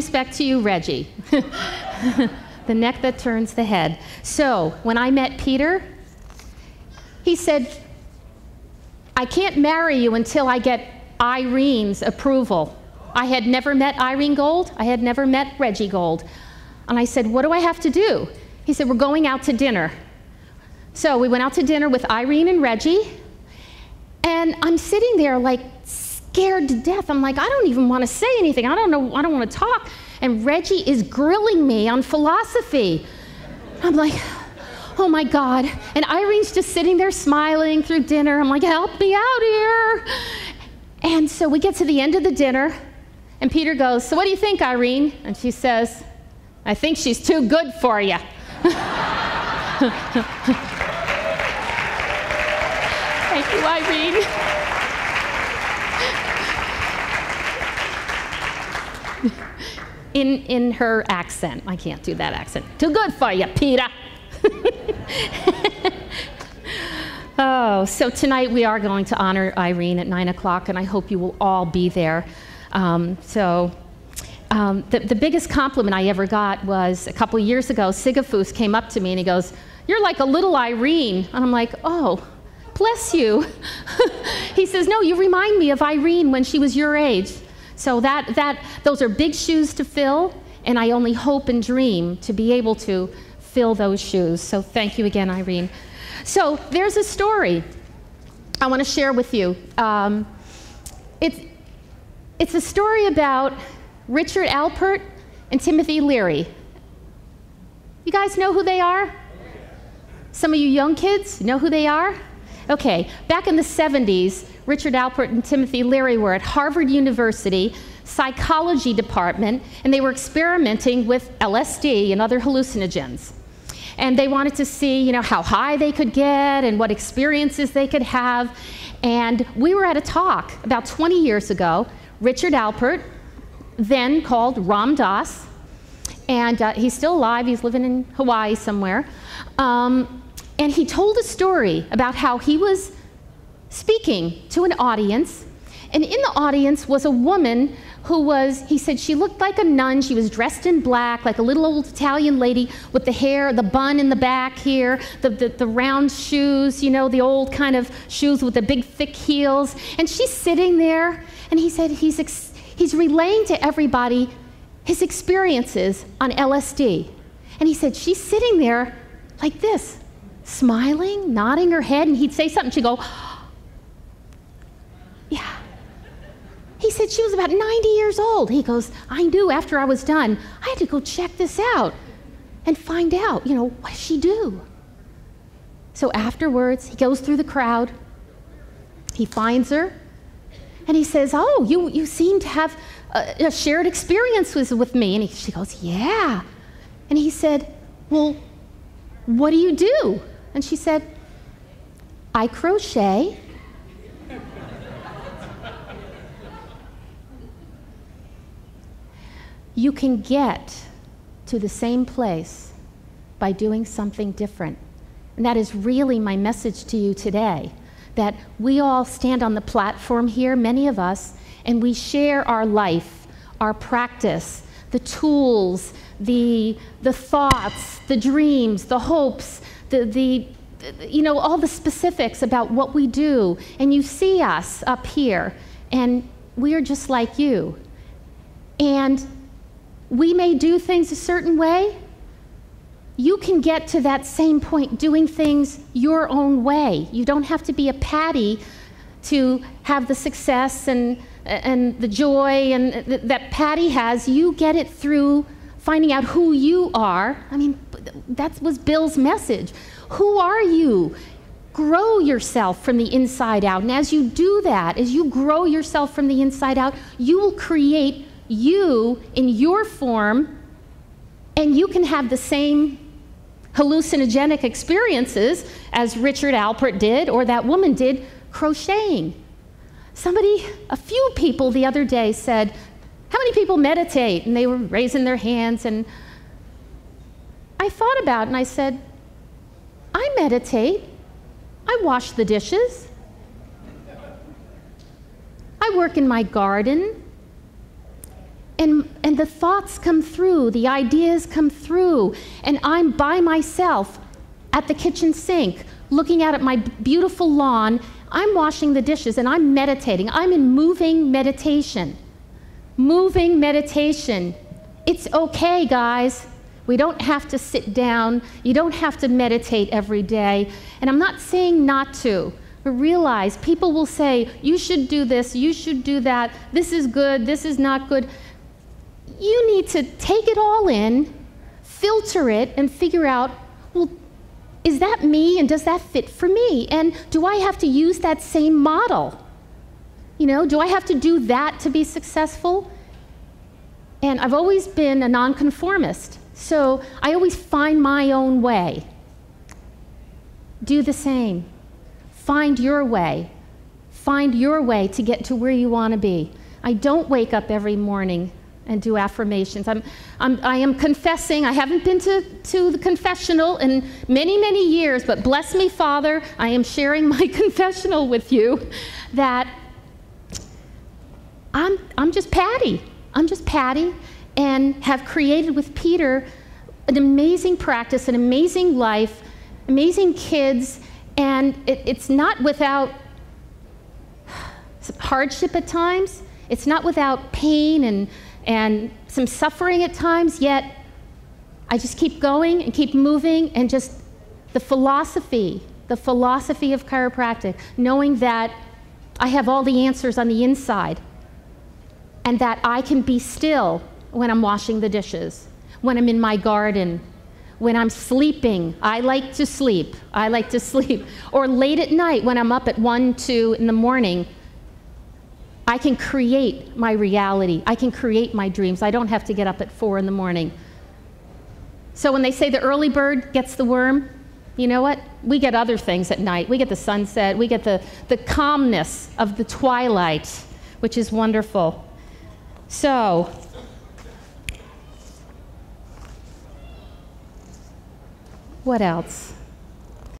respect to you, Reggie. The neck that turns the head. So when I met Peter, he said, I can't marry you until I get Irene's approval. I had never met Irene Gold. I had never met Reggie Gold. And I said, what do I have to do? He said, we're going out to dinner. So we went out to dinner with Irene and Reggie. And I'm sitting there like scared to death. I'm like, I don't even want to say anything. I don't know. I don't want to talk. And Reggie is grilling me on philosophy. I'm like, oh my God. And Irene's just sitting there smiling through dinner. I'm like, help me out here. And so we get to the end of the dinner, and Peter goes, so what do you think, Irene? And she says, I think she's too good for you. Thank you, Irene. In her accent. I can't do that accent. Too good for you, Peter. Oh, so tonight we are going to honor Irene at 9 o'clock, and I hope you will all be there. The biggest compliment I ever got was a couple years ago. Sigafus came up to me and he goes, you're like a little Irene. And I'm like, oh, bless you. He says, no, you remind me of Irene when she was your age. So those are big shoes to fill, and I only hope and dream to be able to fill those shoes. So thank you again, Irene. So there's a story I want to share with you. It's a story about Richard Alpert and Timothy Leary. You guys know who they are? Some of you young kids know who they are? Okay, back in the 70s, Richard Alpert and Timothy Leary were at Harvard University psychology department, and they were experimenting with LSD and other hallucinogens. And they wanted to see, how high they could get and what experiences they could have. And we were at a talk about 20 years ago. Richard Alpert, then called Ram Dass, and he's still alive. He's living in Hawaii somewhere. And he told a story about how he was speaking to an audience, and in the audience was a woman who he said she looked like a nun. She was dressed in black, like a little old Italian lady with the hair, the bun in the back here, the round shoes, the old kind of shoes with the big thick heels. And she's sitting there, and he said he's relaying to everybody his experiences on LSD. And he said she's sitting there like this, smiling, nodding her head, and he'd say something. She'd go, yeah. He said she was about 90 years old. He goes, I knew after I was done, I had to go check this out and find out, what does she do? So afterwards, he goes through the crowd. He finds her, and he says, oh, you seem to have a shared experience with me. And she goes, yeah. And he said, well, what do you do? And she said, I crochet. You can get to the same place by doing something different. And that is really my message to you today, that we all stand on the platform here, many of us, and we share our life, our practice, the tools, the thoughts, the dreams, the hopes, all the specifics about what we do. And you see us up here, and we are just like you. And we may do things a certain way. You can get to that same point doing things your own way. You don't have to be a Patty to have the success and the joy that Patty has. You get it through finding out who you are. I mean, that was Bill's message. Who are you? Grow yourself from the inside out. And as you do that, as you grow yourself from the inside out, you will create you in your form, and you can have the same hallucinogenic experiences as Richard Alpert did or that woman did crocheting. A few people the other day said, how many people meditate? And they were raising their hands, and I thought about it and I said, I meditate. I wash the dishes. I work in my garden. and the thoughts come through, the ideas come through, and I'm by myself at the kitchen sink, looking out at my beautiful lawn. I'm washing the dishes and I'm meditating. I'm in moving meditation. Moving meditation. It's okay, guys. We don't have to sit down. You don't have to meditate every day. And I'm not saying not to, but realize people will say, you should do this, you should do that, this is good, this is not good. You need to take it all in, filter it, and figure out, well, is that me and does that fit for me? And do I have to use that same model? You know, do I have to do that to be successful? And I've always been a nonconformist, so I always find my own way. Do the same. Find your way. Find your way to get to where you want to be. I don't wake up every morning and do affirmations. I am confessing. I haven't been to the confessional in many, many years, but bless me, Father, I am sharing my confessional with you that I'm just Patty. I'm just Patty, and have created with Peter an amazing practice, an amazing life, amazing kids, and it's not without hardship at times. It's not without pain and some suffering at times, yet I just keep going and keep moving, and just the philosophy of chiropractic, knowing that I have all the answers on the inside, and that I can be still when I'm washing the dishes, when I'm in my garden, when I'm sleeping. I like to sleep. Or late at night when I'm up at 1, 2 in the morning. I can create my reality. I can create my dreams. I don't have to get up at 4 in the morning. So when they say the early bird gets the worm, you know what? We get other things at night. We get the sunset. We get the calmness of the twilight, which is wonderful. So, what else?